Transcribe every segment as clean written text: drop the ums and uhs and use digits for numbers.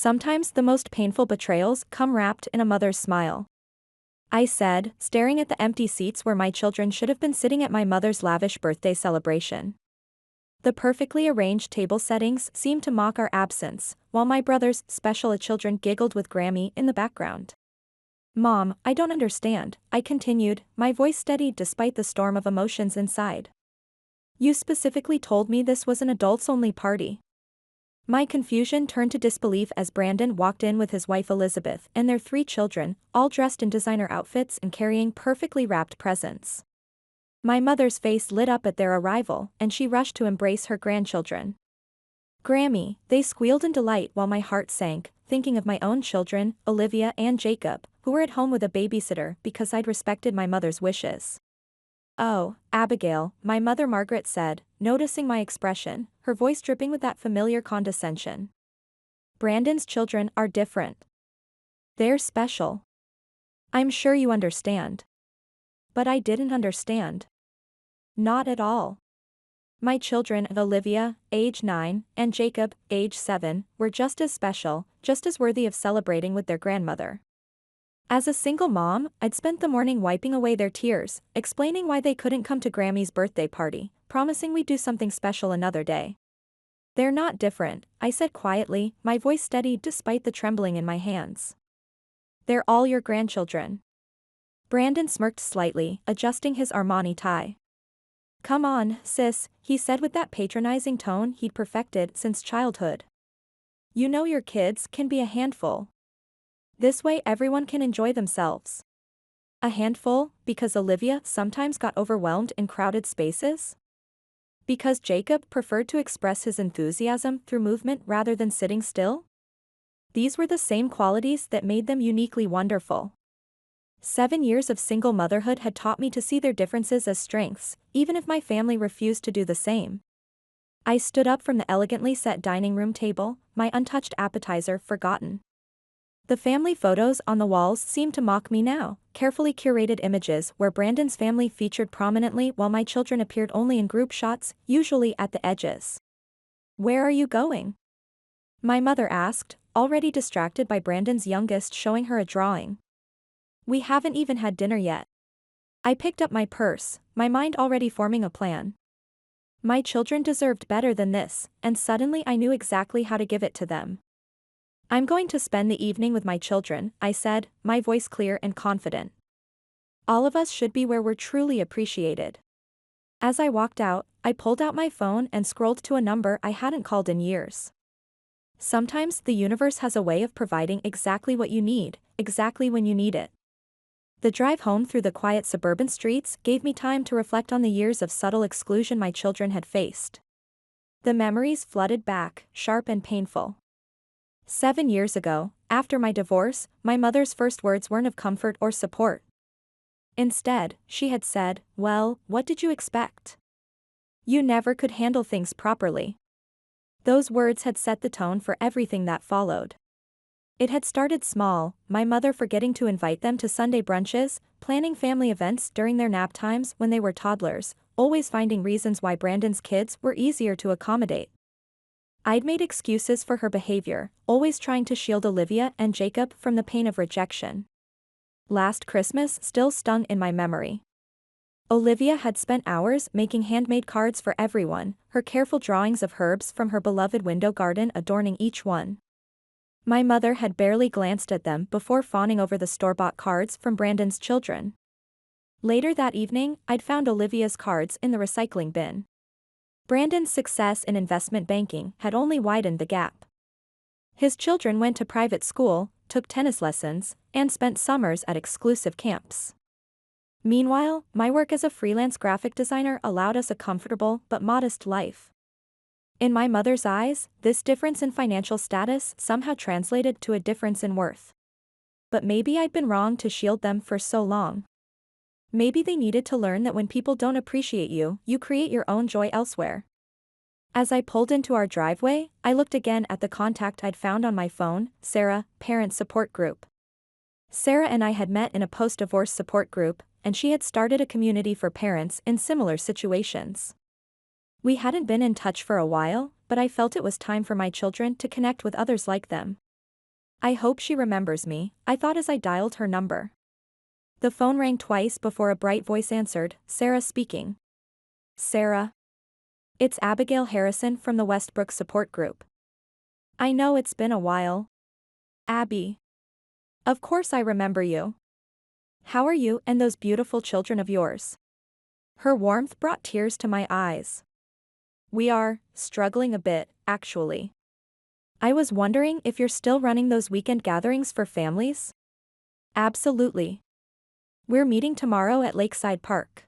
Sometimes the most painful betrayals come wrapped in a mother's smile. I said, staring at the empty seats where my children should have been sitting at my mother's lavish birthday celebration. The perfectly arranged table settings seemed to mock our absence, while my brother's special children giggled with Grammy in the background. Mom, I don't understand, I continued, my voice steady despite the storm of emotions inside. You specifically told me this was an adults-only party. My confusion turned to disbelief as Brandon walked in with his wife Elizabeth and their 3 children, all dressed in designer outfits and carrying perfectly wrapped presents. My mother's face lit up at their arrival, and she rushed to embrace her grandchildren. Grammy, they squealed in delight while my heart sank, thinking of my own children, Olivia and Jacob, who were at home with a babysitter because I'd respected my mother's wishes. Oh, Abigail, my mother Margaret said, noticing my expression, her voice dripping with that familiar condescension. Brandon's children are different. They're special. I'm sure you understand. But I didn't understand. Not at all. My children, Olivia, age 9, and Jacob, age 7, were just as special, just as worthy of celebrating with their grandmother. As a single mom, I'd spent the morning wiping away their tears, explaining why they couldn't come to Grammy's birthday party, promising we'd do something special another day. They're not different, I said quietly, my voice steady despite the trembling in my hands. They're all your grandchildren. Brandon smirked slightly, adjusting his Armani tie. Come on, sis, he said with that patronizing tone he'd perfected since childhood. You know your kids can be a handful. This way everyone can enjoy themselves. A handful, because Olivia sometimes got overwhelmed in crowded spaces? Because Jacob preferred to express his enthusiasm through movement rather than sitting still? These were the same qualities that made them uniquely wonderful. 7 years of single motherhood had taught me to see their differences as strengths, even if my family refused to do the same. I stood up from the elegantly set dining room table, my untouched appetizer forgotten. The family photos on the walls seemed to mock me now, carefully curated images where Brandon's family featured prominently while my children appeared only in group shots, usually at the edges. Where are you going? My mother asked, already distracted by Brandon's youngest showing her a drawing. We haven't even had dinner yet. I picked up my purse, my mind already forming a plan. My children deserved better than this, and suddenly I knew exactly how to give it to them. I'm going to spend the evening with my children, I said, my voice clear and confident. All of us should be where we're truly appreciated. As I walked out, I pulled out my phone and scrolled to a number I hadn't called in years. Sometimes the universe has a way of providing exactly what you need, exactly when you need it. The drive home through the quiet suburban streets gave me time to reflect on the years of subtle exclusion my children had faced. The memories flooded back, sharp and painful. 7 years ago, after my divorce, my mother's first words weren't of comfort or support. Instead, she had said, well, what did you expect? You never could handle things properly. Those words had set the tone for everything that followed. It had started small, my mother forgetting to invite them to Sunday brunches, planning family events during their nap times when they were toddlers, always finding reasons why Brandon's kids were easier to accommodate. I'd made excuses for her behavior, always trying to shield Olivia and Jacob from the pain of rejection. Last Christmas still stung in my memory. Olivia had spent hours making handmade cards for everyone, her careful drawings of herbs from her beloved window garden adorning each one. My mother had barely glanced at them before fawning over the store-bought cards from Brandon's children. Later that evening, I'd found Olivia's cards in the recycling bin. Brandon's success in investment banking had only widened the gap. His children went to private school, took tennis lessons, and spent summers at exclusive camps. Meanwhile, my work as a freelance graphic designer allowed us a comfortable but modest life. In my mother's eyes, this difference in financial status somehow translated to a difference in worth. But maybe I'd been wrong to shield them for so long. Maybe they needed to learn that when people don't appreciate you, you create your own joy elsewhere. As I pulled into our driveway, I looked again at the contact I'd found on my phone, Sarah, Parent Support Group. Sarah and I had met in a post-divorce support group, and she had started a community for parents in similar situations. We hadn't been in touch for a while, but I felt it was time for my children to connect with others like them. I hope she remembers me, I thought as I dialed her number. The phone rang twice before a bright voice answered, Sarah speaking. Sarah. It's Abigail Harrison from the Westbrook Support Group. I know it's been a while. Abby. Of course I remember you. How are you and those beautiful children of yours? Her warmth brought tears to my eyes. We are struggling a bit, actually. I was wondering if you're still running those weekend gatherings for families? Absolutely. We're meeting tomorrow at Lakeside Park.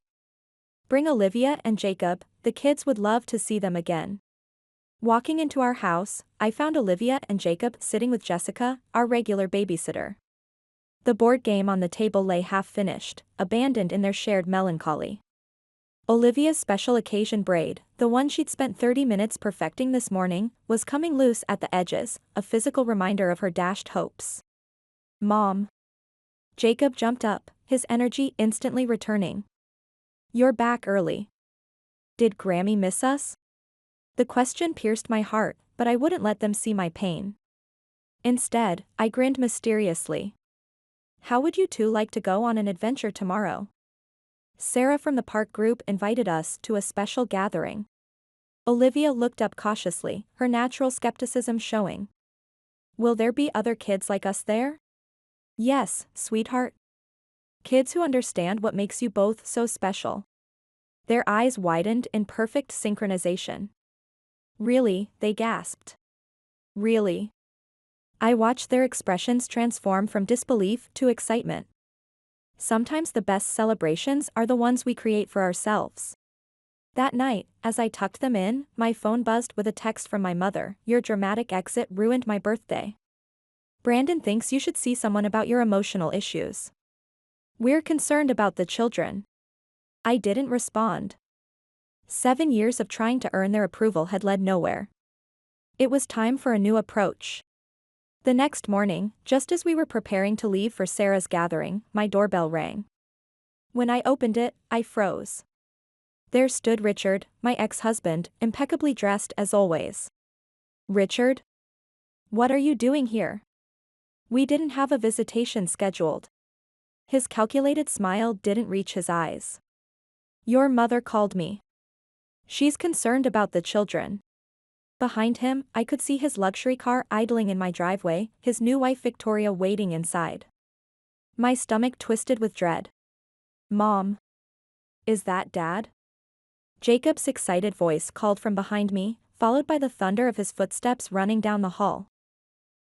Bring Olivia and Jacob, the kids would love to see them again. Walking into our house, I found Olivia and Jacob sitting with Jessica, our regular babysitter. The board game on the table lay half-finished, abandoned in their shared melancholy. Olivia's special occasion braid, the one she'd spent 30 minutes perfecting this morning, was coming loose at the edges, a physical reminder of her dashed hopes. Mom. Jacob jumped up, his energy instantly returning. You're back early. Did Grammy miss us? The question pierced my heart, but I wouldn't let them see my pain. Instead, I grinned mysteriously. How would you two like to go on an adventure tomorrow? Sarah from the park group invited us to a special gathering. Olivia looked up cautiously, her natural skepticism showing. Will there be other kids like us there? Yes, sweetheart. Kids who understand what makes you both so special. Their eyes widened in perfect synchronization. Really, they gasped. Really? I watched their expressions transform from disbelief to excitement. Sometimes the best celebrations are the ones we create for ourselves. That night, as I tucked them in, my phone buzzed with a text from my mother. Your dramatic exit ruined my birthday. Brandon thinks you should see someone about your emotional issues. We're concerned about the children. I didn't respond. 7 years of trying to earn their approval had led nowhere. It was time for a new approach. The next morning, just as we were preparing to leave for Sarah's gathering, my doorbell rang. When I opened it, I froze. There stood Richard, my ex-husband, impeccably dressed as always. Richard? What are you doing here? We didn't have a visitation scheduled. His calculated smile didn't reach his eyes. Your mother called me. She's concerned about the children. Behind him, I could see his luxury car idling in my driveway, his new wife Victoria waiting inside. My stomach twisted with dread. Mom. Is that Dad? Jacob's excited voice called from behind me, followed by the thunder of his footsteps running down the hall.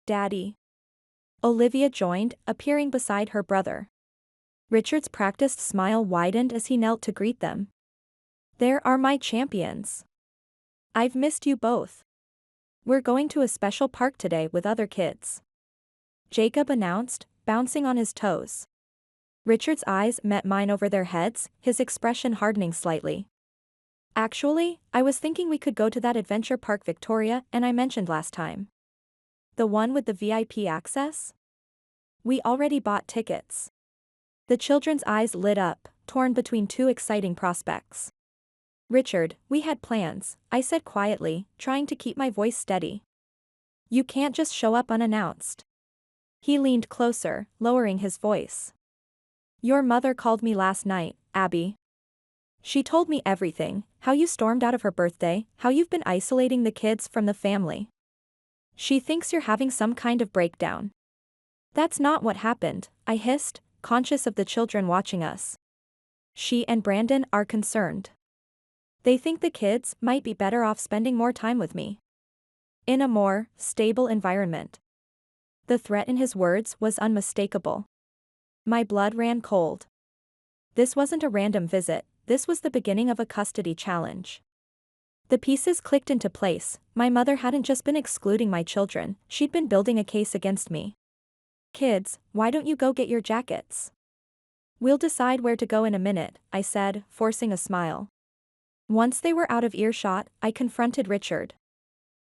Daddy. Olivia joined, appearing beside her brother. Richard's practiced smile widened as he knelt to greet them. There are my champions. I've missed you both. We're going to a special park today with other kids. Jacob announced, bouncing on his toes. Richard's eyes met mine over their heads, his expression hardening slightly. Actually, I was thinking we could go to that adventure park Victoria and I mentioned last time. The one with the VIP access? We already bought tickets. The children's eyes lit up, torn between two exciting prospects. Richard, we had plans, I said quietly, trying to keep my voice steady. You can't just show up unannounced. He leaned closer, lowering his voice. Your mother called me last night, Abby. She told me everything, how you stormed out of her birthday, how you've been isolating the kids from the family. She thinks you're having some kind of breakdown. That's not what happened, I hissed, conscious of the children watching us. She and Brandon are concerned. They think the kids might be better off spending more time with me. In a more stable environment. The threat in his words was unmistakable. My blood ran cold. This wasn't a random visit, this was the beginning of a custody challenge. The pieces clicked into place. My mother hadn't just been excluding my children, she'd been building a case against me. Kids, why don't you go get your jackets? We'll decide where to go in a minute, I said, forcing a smile. Once they were out of earshot, I confronted Richard.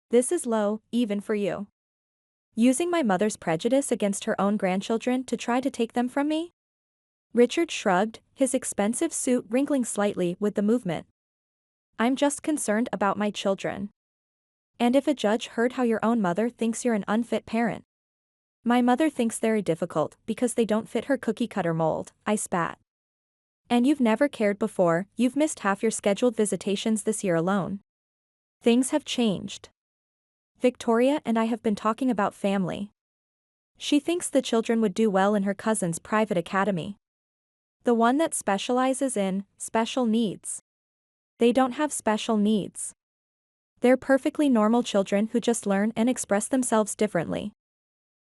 This is low, even for you. Using my mother's prejudice against her own grandchildren to try to take them from me? Richard shrugged, his expensive suit wrinkling slightly with the movement. I'm just concerned about my children. And if a judge heard how your own mother thinks you're an unfit parent? My mother thinks they're difficult because they don't fit her cookie-cutter mold, I spat. And you've never cared before, you've missed half your scheduled visitations this year alone. Things have changed. Victoria and I have been talking about family. She thinks the children would do well in her cousin's private academy. The one that specializes in special needs. They don't have special needs. They're perfectly normal children who just learn and express themselves differently.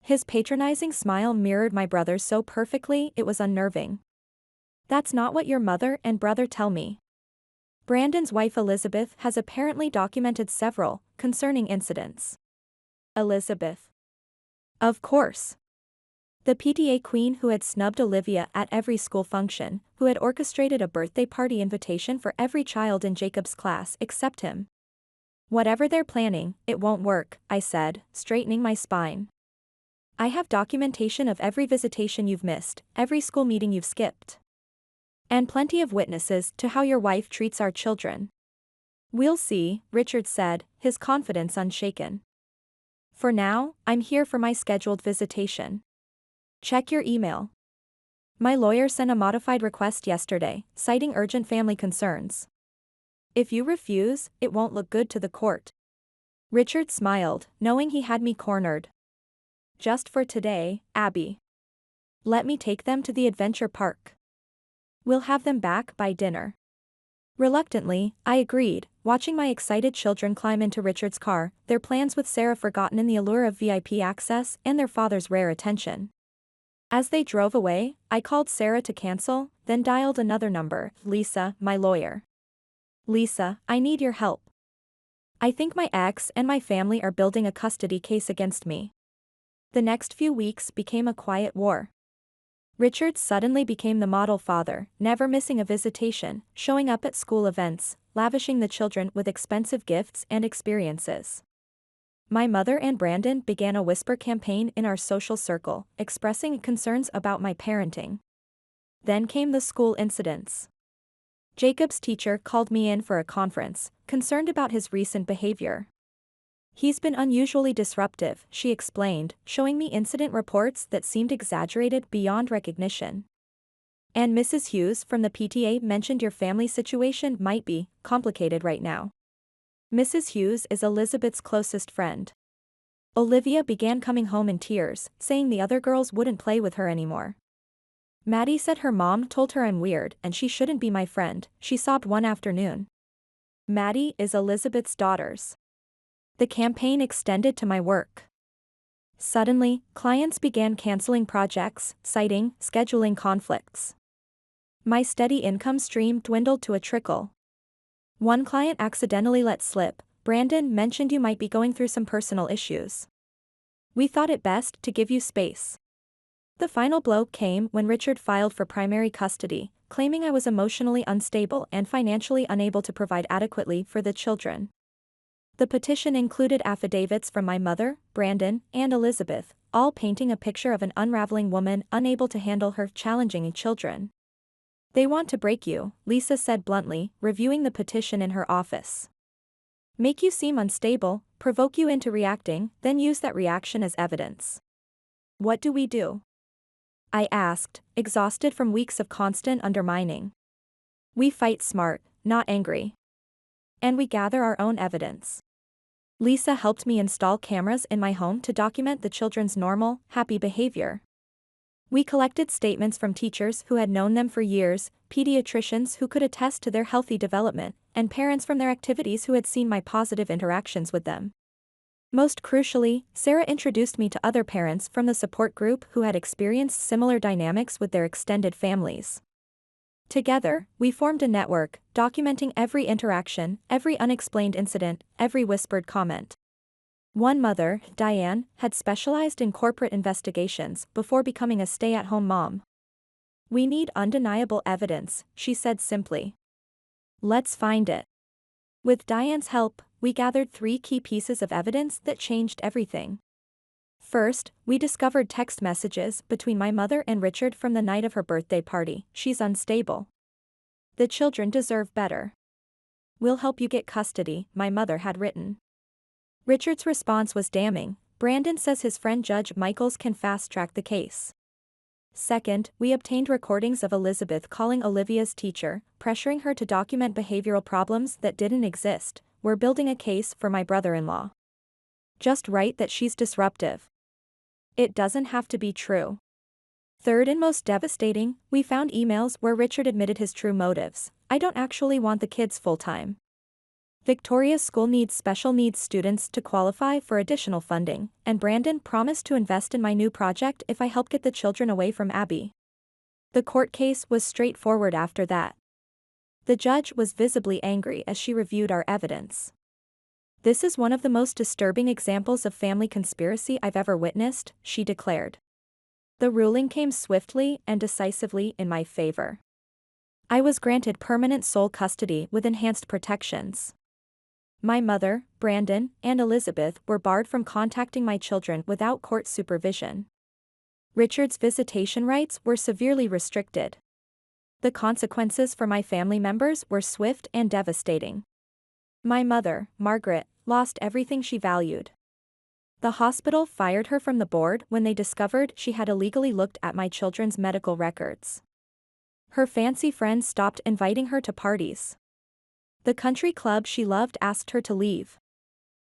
His patronizing smile mirrored my brother's so perfectly it was unnerving. That's not what your mother and brother tell me. Brandon's wife Elizabeth has apparently documented several concerning incidents. Elizabeth. Of course. The PTA queen who had snubbed Olivia at every school function, who had orchestrated a birthday party invitation for every child in Jacob's class except him. Whatever they're planning, it won't work, I said, straightening my spine. I have documentation of every visitation you've missed, every school meeting you've skipped. And plenty of witnesses to how your wife treats our children. We'll see, Richard said, his confidence unshaken. For now, I'm here for my scheduled visitation. Check your email. My lawyer sent a modified request yesterday, citing urgent family concerns. If you refuse, it won't look good to the court. Richard smiled, knowing he had me cornered. Just for today, Abby. Let me take them to the adventure park. We'll have them back by dinner. Reluctantly, I agreed, watching my excited children climb into Richard's car, their plans with Sarah forgotten in the allure of VIP access and their father's rare attention. As they drove away, I called Sarah to cancel, then dialed another number, Lisa, my lawyer. Lisa, I need your help. I think my ex and my family are building a custody case against me. The next few weeks became a quiet war. Richard suddenly became the model father, never missing a visitation, showing up at school events, lavishing the children with expensive gifts and experiences. My mother and Brandon began a whisper campaign in our social circle, expressing concerns about my parenting. Then came the school incidents. Jacob's teacher called me in for a conference, concerned about his recent behavior. He's been unusually disruptive, she explained, showing me incident reports that seemed exaggerated beyond recognition. And Mrs. Hughes from the PTA mentioned your family situation might be complicated right now. Mrs. Hughes is Elizabeth's closest friend. Olivia began coming home in tears, saying the other girls wouldn't play with her anymore. Maddie said her mom told her I'm weird and she shouldn't be my friend, she sobbed one afternoon. Maddie is Elizabeth's daughter's. The campaign extended to my work. Suddenly, clients began canceling projects, citing scheduling conflicts. My steady income stream dwindled to a trickle. One client accidentally let slip, Brandon mentioned you might be going through some personal issues. We thought it best to give you space. The final blow came when Richard filed for primary custody, claiming I was emotionally unstable and financially unable to provide adequately for the children. The petition included affidavits from my mother, Brandon, and Elizabeth, all painting a picture of an unraveling woman unable to handle her challenging children. They want to break you, Lisa said bluntly, reviewing the petition in her office. Make you seem unstable, provoke you into reacting, then use that reaction as evidence. What do we do? I asked, exhausted from weeks of constant undermining. We fight smart, not angry. And we gather our own evidence. Lisa helped me install cameras in my home to document the children's normal, happy behavior. We collected statements from teachers who had known them for years, pediatricians who could attest to their healthy development, and parents from their activities who had seen my positive interactions with them. Most crucially, Sarah introduced me to other parents from the support group who had experienced similar dynamics with their extended families. Together, we formed a network, documenting every interaction, every unexplained incident, every whispered comment. One mother, Diane, had specialized in corporate investigations before becoming a stay-at-home mom. We need undeniable evidence, she said simply. Let's find it. With Diane's help, we gathered 3 key pieces of evidence that changed everything. First, we discovered text messages between my mother and Richard from the night of her birthday party. She's unstable. The children deserve better. We'll help you get custody, my mother had written. Richard's response was damning, Brandon says his friend Judge Michaels can fast-track the case. Second, we obtained recordings of Elizabeth calling Olivia's teacher, pressuring her to document behavioral problems that didn't exist. We're building a case for my brother-in-law. Just write that she's disruptive. It doesn't have to be true. Third and most devastating, we found emails where Richard admitted his true motives. I don't actually want the kids full-time. Victoria's school needs special needs students to qualify for additional funding, and Brandon promised to invest in my new project if I help get the children away from Abby. The court case was straightforward after that. The judge was visibly angry as she reviewed our evidence. This is one of the most disturbing examples of family conspiracy I've ever witnessed, she declared. The ruling came swiftly and decisively in my favor. I was granted permanent sole custody with enhanced protections. My mother, Brandon, and Elizabeth were barred from contacting my children without court supervision. Richard's visitation rights were severely restricted. The consequences for my family members were swift and devastating. My mother, Margaret, lost everything she valued. The hospital fired her from the board when they discovered she had illegally looked at my children's medical records. Her fancy friends stopped inviting her to parties. The country club she loved asked her to leave.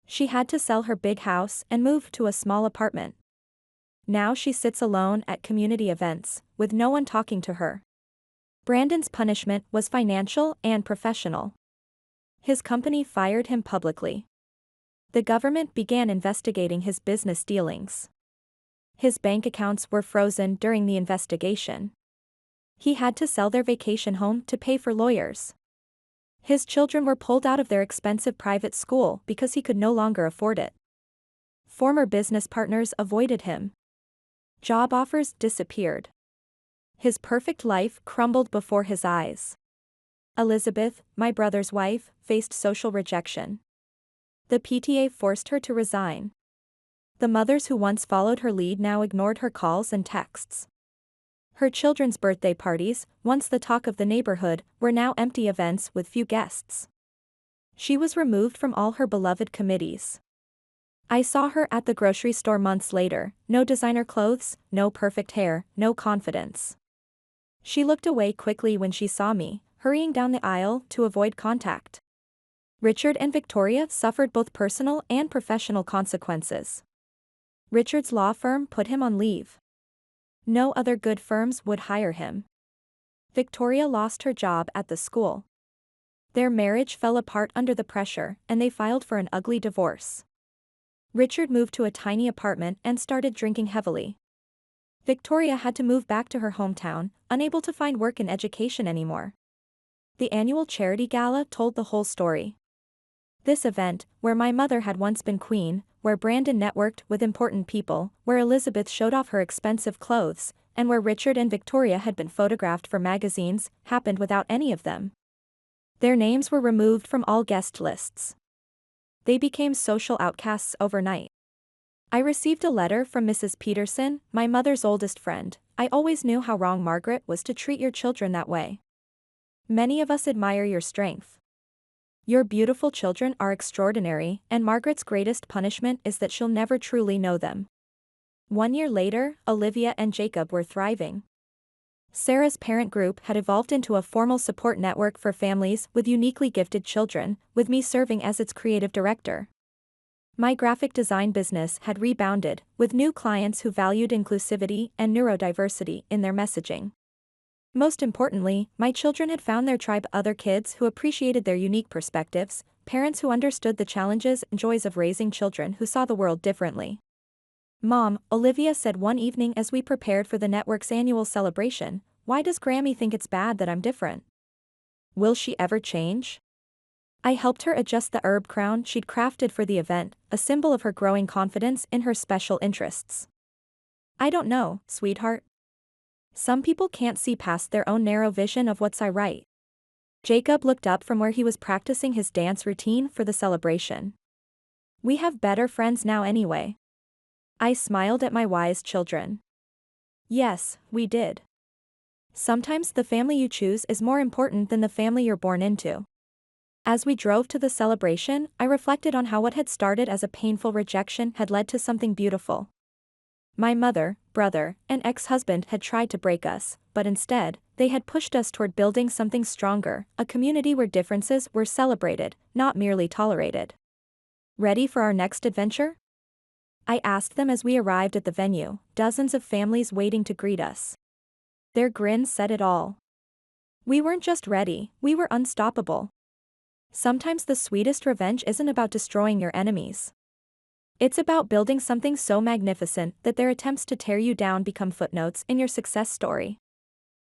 She had to sell her big house and move to a small apartment. Now she sits alone at community events, with no one talking to her. Brandon's punishment was financial and professional. His company fired him publicly. The government began investigating his business dealings. His bank accounts were frozen during the investigation. He had to sell their vacation home to pay for lawyers. His children were pulled out of their expensive private school because he could no longer afford it. Former business partners avoided him. Job offers disappeared. His perfect life crumbled before his eyes. Elizabeth, my brother's wife, faced social rejection. The PTA forced her to resign. The mothers who once followed her lead now ignored her calls and texts. Her children's birthday parties, once the talk of the neighborhood, were now empty events with few guests. She was removed from all her beloved committees. I saw her at the grocery store months later, no designer clothes, no perfect hair, no confidence. She looked away quickly when she saw me, hurrying down the aisle to avoid contact. Richard and Victoria suffered both personal and professional consequences. Richard's law firm put him on leave. No other good firms would hire him. Victoria lost her job at the school. Their marriage fell apart under the pressure, and they filed for an ugly divorce. Richard moved to a tiny apartment and started drinking heavily. Victoria had to move back to her hometown, unable to find work in education anymore. The annual charity gala told the whole story. This event, where my mother had once been queen, where Brandon networked with important people, where Elizabeth showed off her expensive clothes, and where Richard and Victoria had been photographed for magazines, happened without any of them. Their names were removed from all guest lists. They became social outcasts overnight. I received a letter from Mrs. Peterson, my mother's oldest friend. I always knew how wrong Margaret was to treat your children that way. Many of us admire your strength. Your beautiful children are extraordinary, and Margaret's greatest punishment is that she'll never truly know them. 1 year later, Olivia and Jacob were thriving. Sarah's parent group had evolved into a formal support network for families with uniquely gifted children, with me serving as its creative director. My graphic design business had rebounded, with new clients who valued inclusivity and neurodiversity in their messaging. Most importantly, my children had found their tribe, other kids who appreciated their unique perspectives, parents who understood the challenges and joys of raising children who saw the world differently. Mom, Olivia said one evening as we prepared for the network's annual celebration, why does Grammy think it's bad that I'm different? Will she ever change? I helped her adjust the herb crown she'd crafted for the event, a symbol of her growing confidence in her special interests. I don't know, sweetheart. Some people can't see past their own narrow vision of what's right. Jacob looked up from where he was practicing his dance routine for the celebration. We have better friends now anyway. I smiled at my wise children. Yes, we did. Sometimes the family you choose is more important than the family you're born into. As we drove to the celebration, I reflected on how what had started as a painful rejection had led to something beautiful. My mother, brother, and ex-husband had tried to break us, but instead, they had pushed us toward building something stronger, a community where differences were celebrated, not merely tolerated. Ready for our next adventure? I asked them as we arrived at the venue, dozens of families waiting to greet us. Their grins said it all. We weren't just ready, we were unstoppable. Sometimes the sweetest revenge isn't about destroying your enemies. It's about building something so magnificent that their attempts to tear you down become footnotes in your success story.